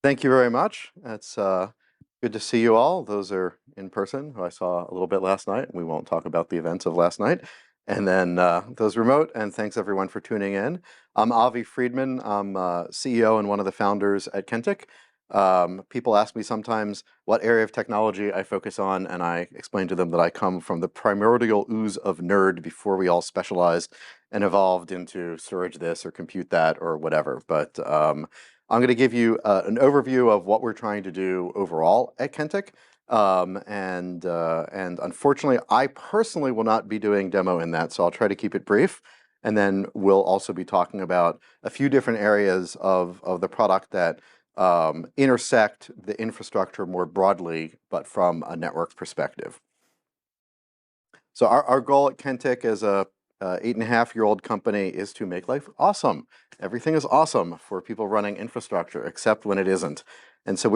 Thank you very much. It's good to see you all. Those are in person, who I saw a little bit last night. We won't talk about the events of last night. And then those remote, and thanks everyone for tuning in. I'm Avi Freedman. I'm CEO and one of the founders at Kentik. People ask me sometimes what area of technology I focus on, and I explain to them that I come from the primordial ooze of nerd before we all specialized and evolved into storage this or compute that or whatever. But I'm going to give you an overview of what we're trying to do overall at Kentik. And unfortunately, I personally will not be doing demo in that, so I'll try to keep it brief. And then we'll also be talking about a few different areas of the product that intersect the infrastructure more broadly, but from a network perspective. So our goal at Kentik as a 8.5-year-old company is to make life awesome. Everything is awesome for people running infrastructure, except when it isn't. And so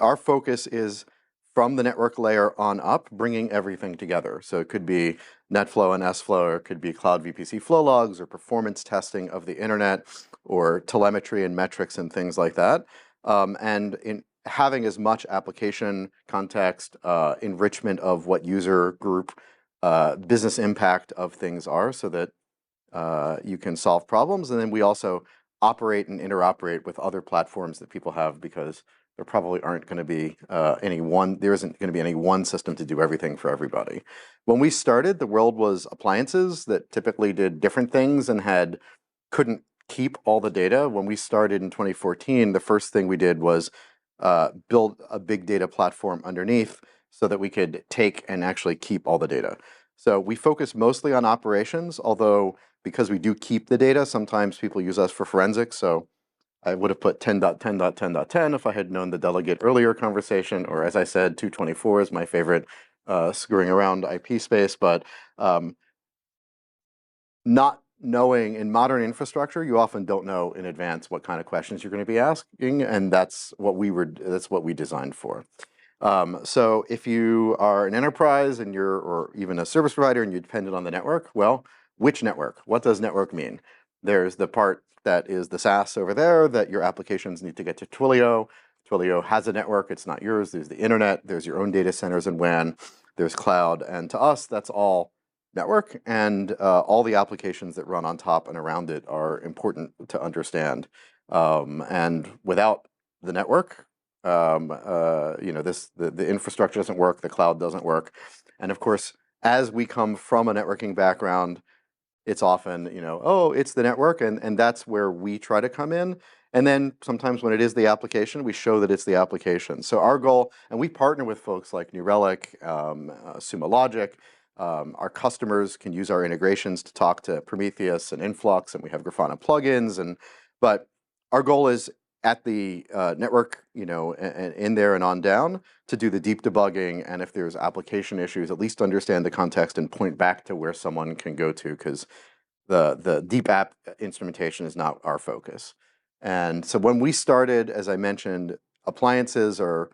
our focus is from the network layer on up, bringing everything together. So it could be NetFlow and SFlow, or it could be Cloud VPC flow logs, or performance testing of the internet, or telemetry and metrics and things like that. And in having as much application context, enrichment of what user group business impact of things are, so that you can solve problems. And then we also operate and interoperate with other platforms that people have, because there probably aren't going to be there isn't going to be any one system to do everything for everybody. When we started, the world was appliances that typically did different things and couldn't keep all the data. When we started in 2014, the first thing we did was build a big data platform underneath so that we could take and actually keep all the data. So we focus mostly on operations, although because we do keep the data, sometimes people use us for forensics. So I would have put 10.10.10.10 if I had known the delegate earlier conversation, or as I said, 224 is my favorite screwing around IP space. But not knowing in modern infrastructure, you often don't know in advance what kind of questions you're going to be asking, and that's what we designed for. So if you are an enterprise and or even a service provider and you're dependent on the network, well, which network? What does network mean? There's the part that is the SaaS over there that your applications need to get to Twilio. Twilio has a network, it's not yours. There's the internet, there's your own data centers and WAN, there's cloud. And to us, that's all network, and all the applications that run on top and around it are important to understand. And without the network, the infrastructure doesn't work, the cloud doesn't work. And of course, as we come from a networking background, it's often, oh, it's the network, and that's where we try to come in. And then sometimes when it is the application, we show that it's the application. So our goal, and we partner with folks like New Relic, Sumo Logic. Our customers can use our integrations to talk to Prometheus and Influx, and we have Grafana plugins. But our goal is at the network, in there and on down, to do the deep debugging, and if there's application issues, at least understand the context and point back to where someone can go to, because the deep app instrumentation is not our focus. And so when we started, as I mentioned, appliances were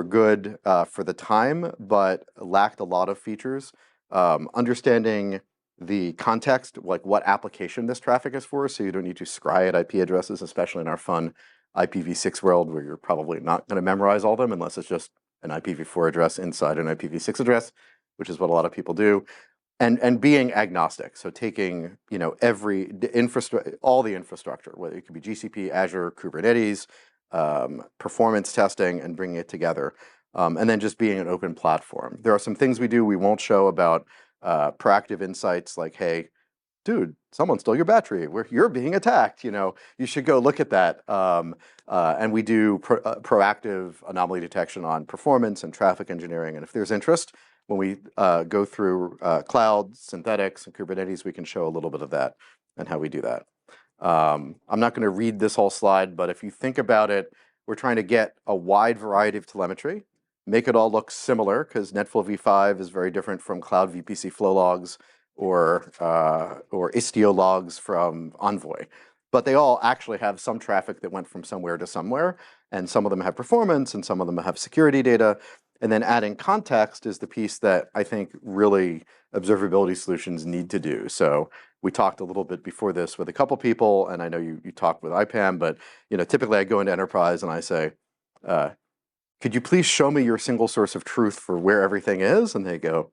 good for the time, but lacked a lot of features. Understanding the context, like what application this traffic is for, so you don't need to scry at IP addresses, especially in our fun IPv6 world, where you're probably not going to memorize all of them unless it's just an IPv4 address inside an IPv6 address, which is what a lot of people do. And being agnostic, so taking all the infrastructure, whether it could be GCP, Azure, Kubernetes, performance testing, and bringing it together, and then just being an open platform. There are some things we do we won't show about proactive insights, like, hey, dude, someone stole your battery. You're being attacked. You should go look at that. And we do proactive anomaly detection on performance and traffic engineering. And if there's interest, when we go through cloud, synthetics, and Kubernetes, we can show a little bit of that and how we do that. I'm not going to read this whole slide, but if you think about it, we're trying to get a wide variety of telemetry, make it all look similar, because NetFlow v5 is very different from Cloud VPC flow logs or Istio logs from Envoy. But they all actually have some traffic that went from somewhere to somewhere, and some of them have performance, and some of them have security data. And then adding context is the piece that I think really observability solutions need to do. So we talked a little bit before this with a couple people, and I know you talked with IPAM, but typically I go into enterprise and I say, could you please show me your single source of truth for where everything is? And they go,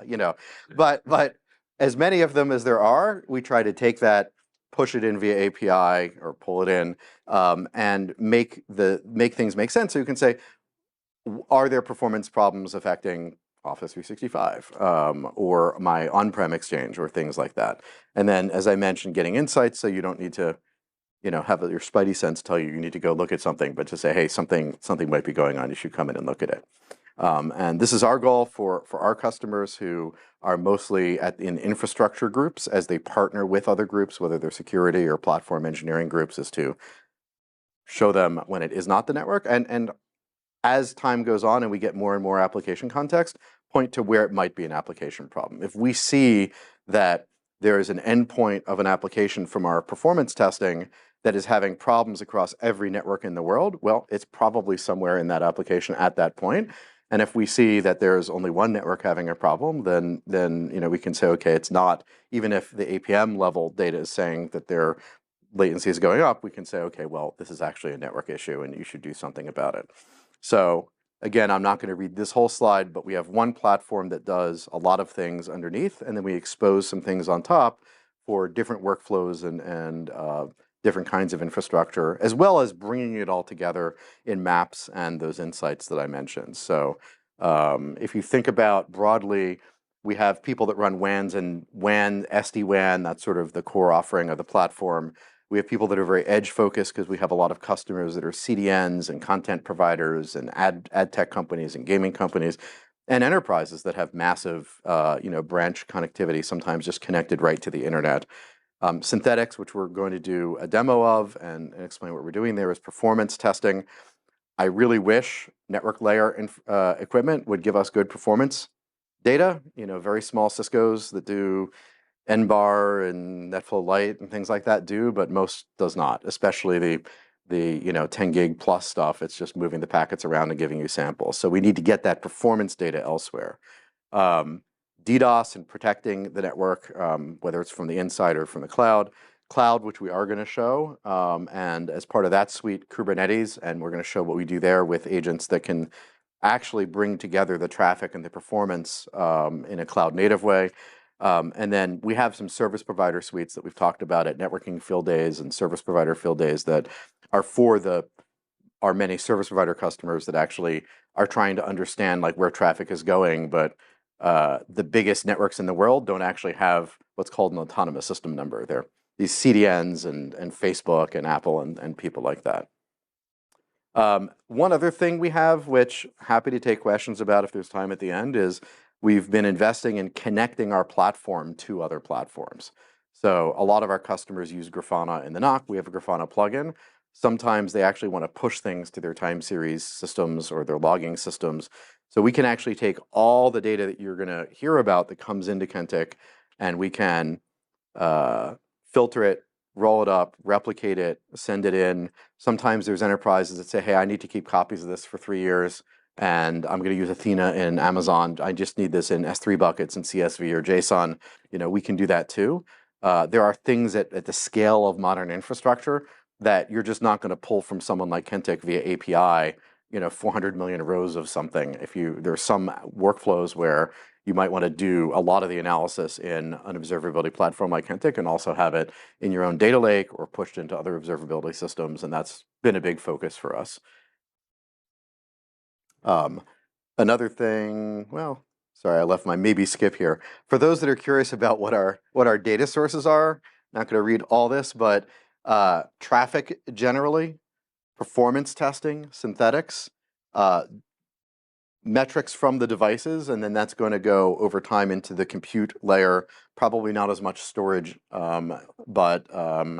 you know, but as many of them as there are, we try to take that, push it in via API or pull it in, and make things make sense. So you can say, are there performance problems affecting Office 365 or my on-prem exchange or things like that? And then, as I mentioned, getting insights so you don't need to, have your spidey sense tell you need to go look at something, but to say, hey, something might be going on. You should come in and look at it. And this is our goal for our customers who are mostly in infrastructure groups as they partner with other groups, whether they're security or platform engineering groups, is to show them when it is not the network. And as time goes on and we get more and more application context, point to where it might be an application problem. If we see that there is an endpoint of an application from our performance testing that is having problems across every network in the world, well, it's probably somewhere in that application at that point. And if we see that there's only one network having a problem, then we can say, okay, it's not, even if the APM level data is saying that their latency is going up, we can say, okay, well, this is actually a network issue and you should do something about it. So again, I'm not going to read this whole slide, but we have one platform that does a lot of things underneath, and then we expose some things on top for different workflows and different kinds of infrastructure, as well as bringing it all together in maps and those insights that I mentioned. So if you think about broadly, we have people that run WANs and WAN, SD-WAN, that's sort of the core offering of the platform. We have people that are very edge focused because we have a lot of customers that are CDNs and content providers and ad tech companies and gaming companies and enterprises that have massive, branch connectivity, sometimes just connected right to the internet. Synthetics, which we're going to do a demo of and explain what we're doing there, is performance testing. I really wish network layer equipment would give us good performance data. Very small Cisco's that do NBAR and NetFlow Lite and things like that do, but most does not, especially the 10 gig plus stuff. It's just moving the packets around and giving you samples. So we need to get that performance data elsewhere. DDoS and protecting the network, whether it's from the inside or from the cloud, which we are going to show. And as part of that suite, Kubernetes, and we're going to show what we do there with agents that can actually bring together the traffic and the performance in a cloud native way. And then we have some service provider suites that we've talked about at networking field days and service provider field days that are for our many service provider customers that actually are trying to understand like where traffic is going, but the biggest networks in the world don't actually have what's called an autonomous system number. They're these CDNs and Facebook and Apple and people like that. One other thing we have, which happy to take questions about if there's time at the end, is we've been investing in connecting our platform to other platforms. So a lot of our customers use Grafana in the NOC. We have a Grafana plugin. Sometimes they actually want to push things to their time series systems or their logging systems. So we can actually take all the data that you're going to hear about that comes into Kentik, and we can filter it, roll it up, replicate it, send it in. Sometimes there's enterprises that say, hey, I need to keep copies of this for 3 years, and I'm going to use Athena in Amazon. I just need this in S3 buckets and CSV or JSON. We can do that too. There are things at the scale of modern infrastructure that you're just not going to pull from someone like Kentik via API, 400 million rows of something. There's some workflows where you might want to do a lot of the analysis in an observability platform like Kentik and also have it in your own data lake or pushed into other observability systems, and that's been a big focus for us. Another thing, well, sorry, I left my maybe skip here. For those that are curious about what our data sources are, not going to read all this, but traffic generally, performance testing, synthetics, metrics from the devices, and then that's going to go over time into the compute layer, probably not as much storage, but beyond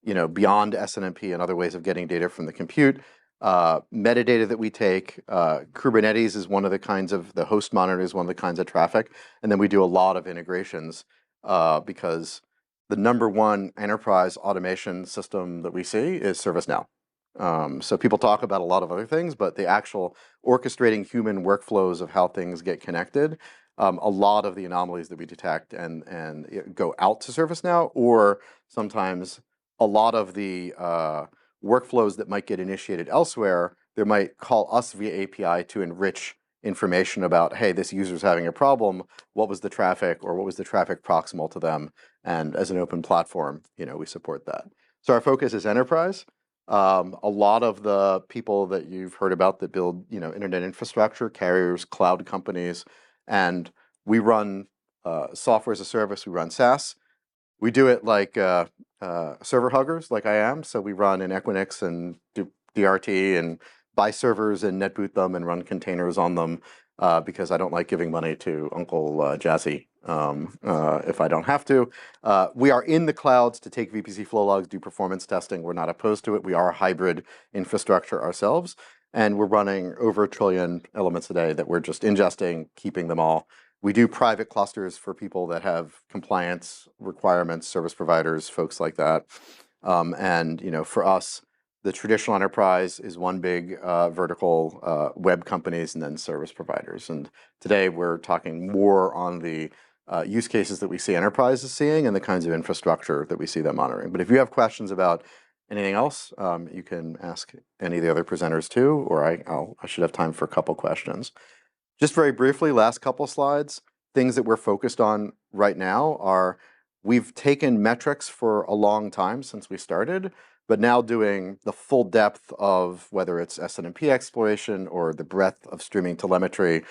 SNMP and other ways of getting data from the compute. Metadata that we take, Kubernetes is one of the kinds of, the host monitor is one of the kinds of traffic, and then we do a lot of integrations because the number one enterprise automation system that we see is ServiceNow. So people talk about a lot of other things, but the actual orchestrating human workflows of how things get connected, a lot of the anomalies that we detect and go out to ServiceNow, or sometimes a lot of the workflows that might get initiated elsewhere, they might call us via API to enrich information about, hey, this user's having a problem. What was the traffic, or what was the traffic proximal to them? And as an open platform, we support that. So our focus is enterprise. A lot of the people that you've heard about that build, internet infrastructure, carriers, cloud companies, and we run software as a service. We run SaaS. We do it like server huggers, like I am. So we run in Equinix and do DRT and buy servers and netboot them and run containers on them because I don't like giving money to Uncle Jazzy if I don't have to. We are in the clouds to take VPC flow logs, do performance testing. We're not opposed to it. We are a hybrid infrastructure ourselves. And we're running over 1 trillion elements a day that we're just ingesting, keeping them all. We do private clusters for people that have compliance requirements, service providers, folks like that. And for us, the traditional enterprise is one big vertical, web companies, and then service providers. And today we're talking more on the use cases that we see enterprises seeing and the kinds of infrastructure that we see them monitoring. But if you have questions about anything else, you can ask any of the other presenters too, or I should have time for a couple questions. Just very briefly, last couple slides, things that we're focused on right now are we've taken metrics for a long time since we started, but now doing the full depth of whether it's SNMP exploration or the breadth of streaming telemetry,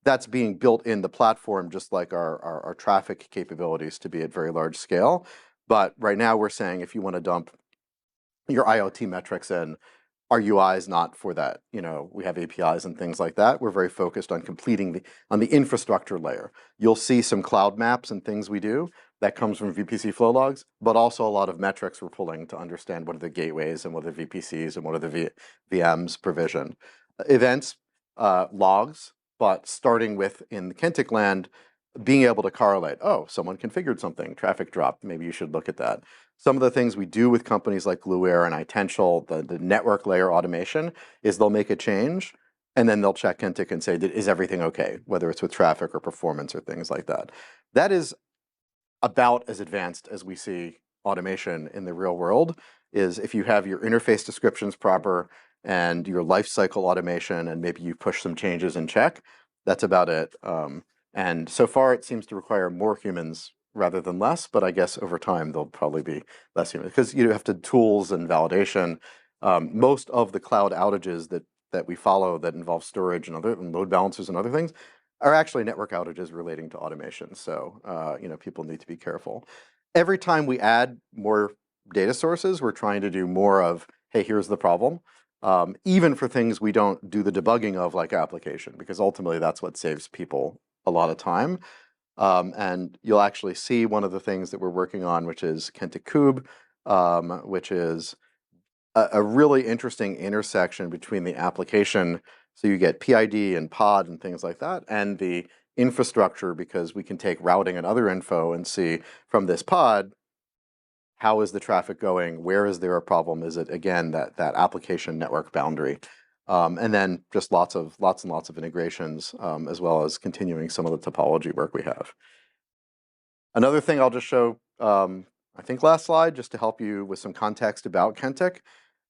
that's being built in the platform, just like our traffic capabilities to be at very large scale. But right now we're saying if you want to dump your IoT metrics in, our UI is not for that. We have APIs and things like that. We're very focused on completing on the infrastructure layer. You'll see some cloud maps and things we do that comes from VPC flow logs, but also a lot of metrics we're pulling to understand what are the gateways and what are the VPCs and what are the VMs provisioned. Events, logs, but starting with in the Kentik land, being able to correlate, oh, someone configured something, traffic dropped, maybe you should look at that. Some of the things we do with companies like Blueware and iTential, the network layer automation, is they'll make a change, and then they'll check Kentik and say, is everything okay, whether it's with traffic or performance or things like that. That is about as advanced as we see automation in the real world, is if you have your interface descriptions proper and your lifecycle automation, and maybe you push some changes and check, that's about it. And so far, it seems to require more humans rather than less, but I guess over time, there'll probably be less humans because you have to tools and validation. Most of the cloud outages that we follow that involve storage and load balancers and other things are actually network outages relating to automation. So, people need to be careful. Every time we add more data sources, we're trying to do more of, hey, here's the problem. Even for things we don't do the debugging of, like application, because ultimately that's what saves people a lot of time. And you'll actually see one of the things that we're working on, which is Kentik Kube, which is a really interesting intersection between the application, so you get PID and pod and things like that, and the infrastructure, because we can take routing and other info and see from this pod, how is the traffic going? Where is there a problem? Is it, again, that application network boundary? And then just lots and lots of integrations, as well as continuing some of the topology work we have. Another thing I'll just show, I think last slide, just to help you with some context about Kentik.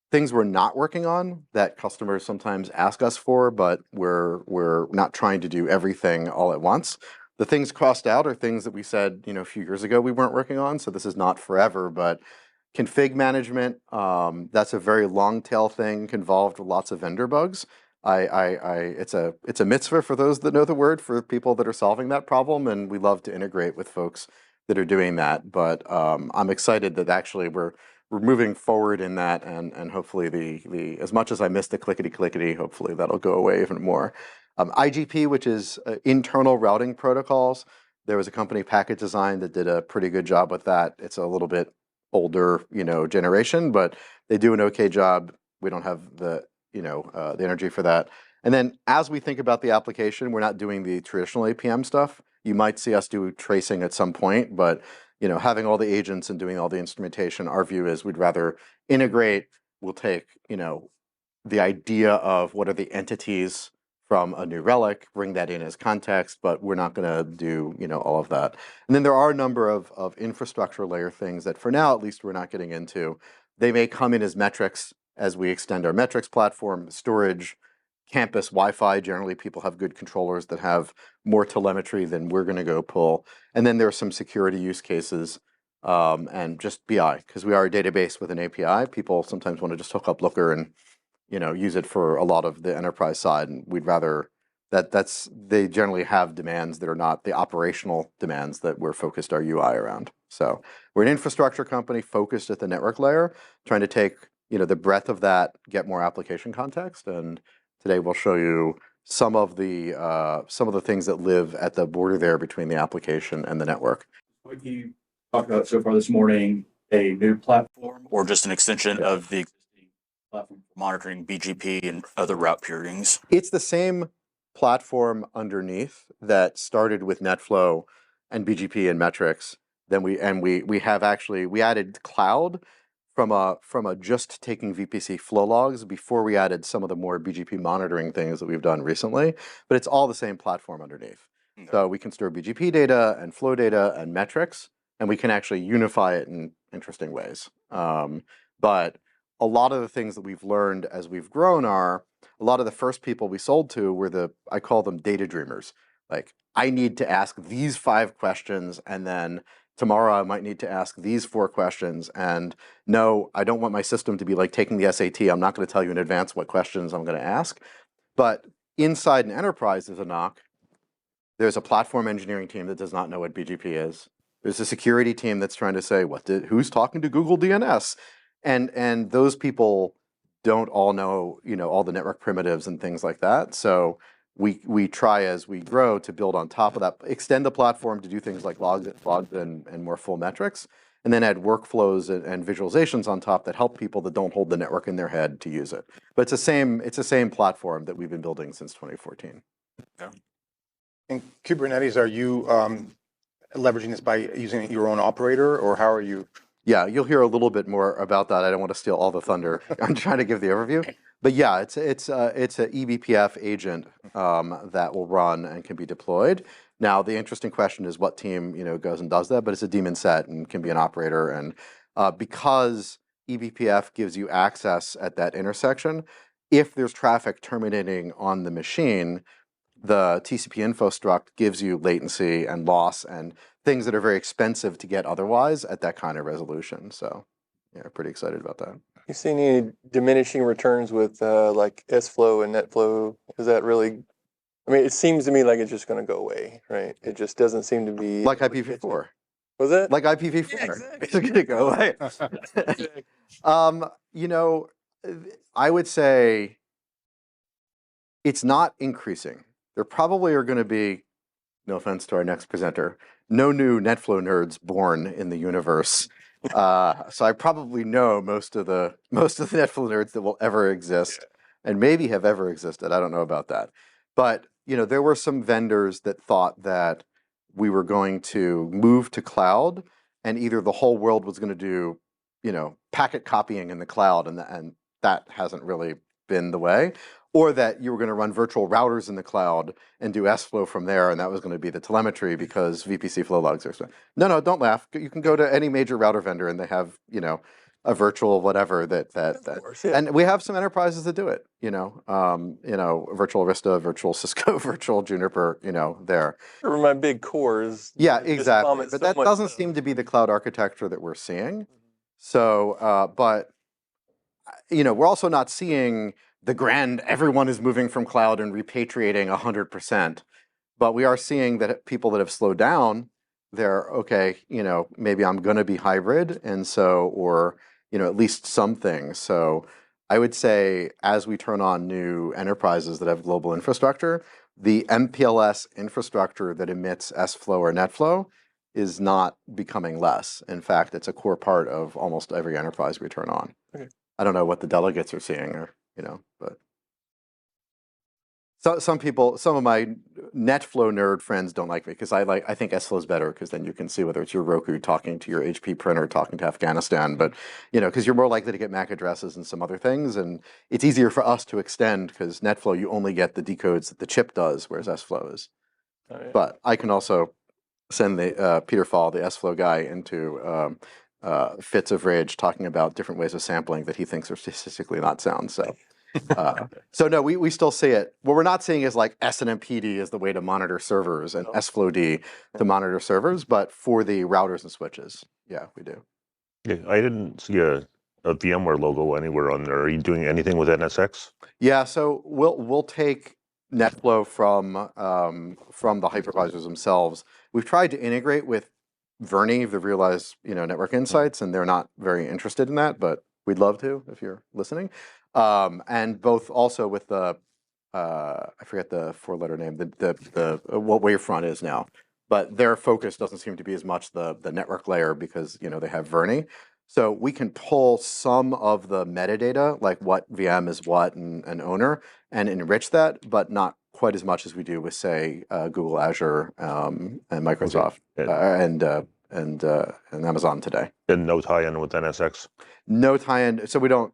Things we're not working on that customers sometimes ask us for, but we're not trying to do everything all at once. The things crossed out are things that we said, a few years ago we weren't working on, so this is not forever, but config management, that's a very long tail thing involved with lots of vendor bugs. It's a mitzvah for those that know the word, for people that are solving that problem, and we love to integrate with folks that are doing that. But I'm excited that actually we're moving forward in that, and hopefully the as much as I miss the clickety, hopefully that'll go away even more. IGP, which is internal routing protocols. There was a company, Packet Design, that did a pretty good job with that. It's a little bit older, generation, but they do an okay job. We don't have the energy for that. And then as we think about the application, we're not doing the traditional APM stuff. You might see us do tracing at some point, but having all the agents and doing all the instrumentation, our view is we'd rather integrate. We'll take, the idea of what are the entities from a New Relic, bring that in as context, but we're not going to do, all of that. And then there are a number of infrastructure layer things that for now, at least, we're not getting into. They may come in as metrics as we extend our metrics platform, storage, campus Wi-Fi. Generally, people have good controllers that have more telemetry than we're going to go pull. And then there are some security use cases and just BI, because we are a database with an API. People sometimes want to just hook up Looker and use it for a lot of the enterprise side, and we'd rather they generally have demands that are not the operational demands that we're focused our UI around. So we're an infrastructure company focused at the network layer, trying to take the breadth of that, get more application context, and today we'll show you some of the things that live at the border there between the application and the network. What you talked about so far this morning, a new platform or just an extension of the existing platform for monitoring BGP and other route peerings? It's the same platform underneath that started with NetFlow and BGP and metrics. Then we added cloud from a just taking VPC flow logs before we added some of the more BGP monitoring things that we've done recently. But it's all the same platform underneath. Okay. So we can store BGP data and flow data and metrics, and we can actually unify it in interesting ways. But a lot of the things that we've learned as we've grown are a lot of the first people we sold to were I call them data dreamers. Like, I need to ask these 5 questions, and then tomorrow I might need to ask these 4 questions. And no, I don't want my system to be like taking the SAT. I'm not going to tell you in advance what questions I'm going to ask. But inside an enterprise, there's a NOC. There's a platform engineering team that does not know what BGP is. There's a security team that's trying to say, who's talking to Google DNS? And those people don't all know, all the network primitives and things like that. So we try as we grow to build on top of that, extend the platform to do things like logs and more full metrics, and then add workflows and visualizations on top that help people that don't hold the network in their head to use it. But it's the same platform that we've been building since 2014. Yeah. In Kubernetes, are you leveraging this by using your own operator, or how are you? Yeah, you'll hear a little bit more about that. I don't want to steal all the thunder. I'm trying to give the overview. But yeah, it's a eBPF agent that will run and can be deployed. Now, the interesting question is what team goes and does that, but it's a daemon set and can be an operator. And because eBPF gives you access at that intersection, if there's traffic terminating on the machine, the TCP info struct gives you latency and loss and things that are very expensive to get otherwise at that kind of resolution. So yeah, pretty excited about that. You see any diminishing returns with like S-Flow and NetFlow? Is that really, I mean, it seems to me like it's just going to go away, right? It just doesn't seem to be. Like IPv4. Was it? Like IPv4. Yeah, exactly. It's going to go away. I would say it's not increasing. There probably are going to be, no offense to our next presenter, no new NetFlow nerds born in the universe. So I probably know most of the NetFlow nerds that will ever exist, and maybe have ever existed. I don't know about that. But there were some vendors that thought that we were going to move to cloud, and either the whole world was going to do packet copying in the cloud, and that hasn't really been the way. Or that you were going to run virtual routers in the cloud and do S-Flow from there, and that was going to be the telemetry because VPC flow logs are. No, don't laugh. You can go to any major router vendor and they have, a virtual whatever that. Course, yeah. And we have some enterprises that do it. Virtual Arista, virtual Cisco, virtual Juniper. There. For my big cores. Yeah, exactly. But that doesn't seem to be the cloud architecture that we're seeing. So, but we're also not seeing the grand, everyone is moving from cloud and repatriating 100%. But we are seeing that people that have slowed down, they're okay, maybe I'm going to be hybrid. And so, or, at least some things. So I would say as we turn on new enterprises that have global infrastructure, the MPLS infrastructure that emits S-Flow or NetFlow is not becoming less. In fact, it's a core part of almost every enterprise we turn on. Okay. I don't know what the delegates are seeing or, but some people, some of my NetFlow nerd friends don't like me because I think S-Flow is better because then you can see whether it's your Roku talking to your HP printer talking to Afghanistan, but because you're more likely to get MAC addresses and some other things, and it's easier for us to extend because NetFlow you only get the decodes that the chip does, whereas S-Flow is. Oh, yeah. But I can also send the Peter Fall, the S-Flow guy, into fits of rage talking about different ways of sampling that he thinks are statistically not sound. So, so no, we still see it. What we're not seeing is like SNMPD is the way to monitor servers and SFlowD to monitor servers, but for the routers and switches, yeah, we do. Yeah, I didn't see a VMware logo anywhere on there. Are you doing anything with NSX? Yeah, so we'll take NetFlow from the hypervisors themselves. We've tried to integrate with Verni, the realized network insights, and they're not very interested in that, but we'd love to if you're listening. And both also with the I forget the four-letter name, the what Wavefront is now, but their focus doesn't seem to be as much the network layer because they have Verni. So we can pull some of the metadata, like what VM is what and owner, and enrich that, but not quite as much as we do with, say, Google Azure and Microsoft and Amazon today. And no tie-in with NSX? No tie-in. So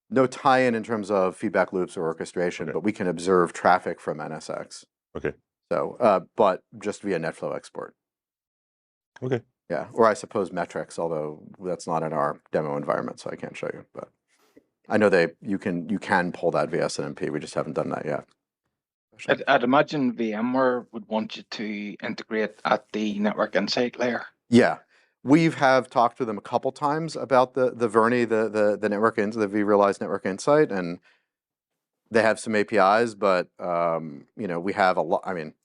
no tie-in in terms of feedback loops or orchestration, but we can observe traffic from NSX. Okay. So, but just via NetFlow export. Okay. Yeah, or I suppose metrics, although that's not in our demo environment, so I can't show you. But I know you can pull that via SNMP. We just haven't done that yet. I'd imagine VMware would want you to integrate at the network insight layer. Yeah, we have talked to them a couple times about the Verni, the network the vRealize network insight, and they have some APIs, but we have a lot. I mean,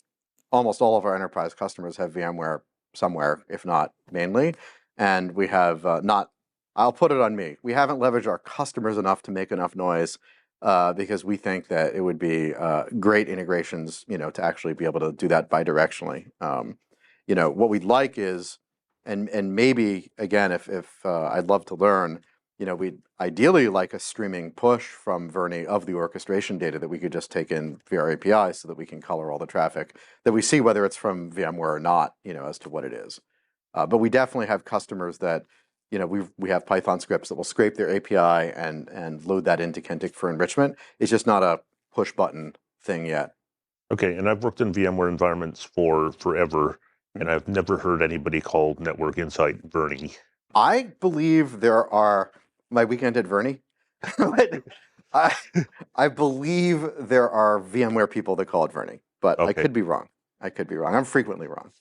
almost all of our enterprise customers have VMware somewhere, if not mainly, and we have not. I'll put it on me. We haven't leveraged our customers enough to make enough noise because we think that it would be great integrations, to actually be able to do that bidirectionally. What we'd like is, and maybe again, if I'd love to learn, we'd ideally like a streaming push from Verni of the orchestration data that we could just take in via our API so that we can color all the traffic that we see, whether it's from VMware or not, as to what it is. But we definitely have customers that, we have Python scripts that will scrape their API and load that into Kentik for enrichment. It's just not a push button thing yet. Okay, and I've worked in VMware environments for forever, and I've never heard anybody call Network Insight Verni. I believe there are, my weekend at Verni, I believe there are VMware people that call it Verni, but Okay. I could be wrong. I'm frequently wrong.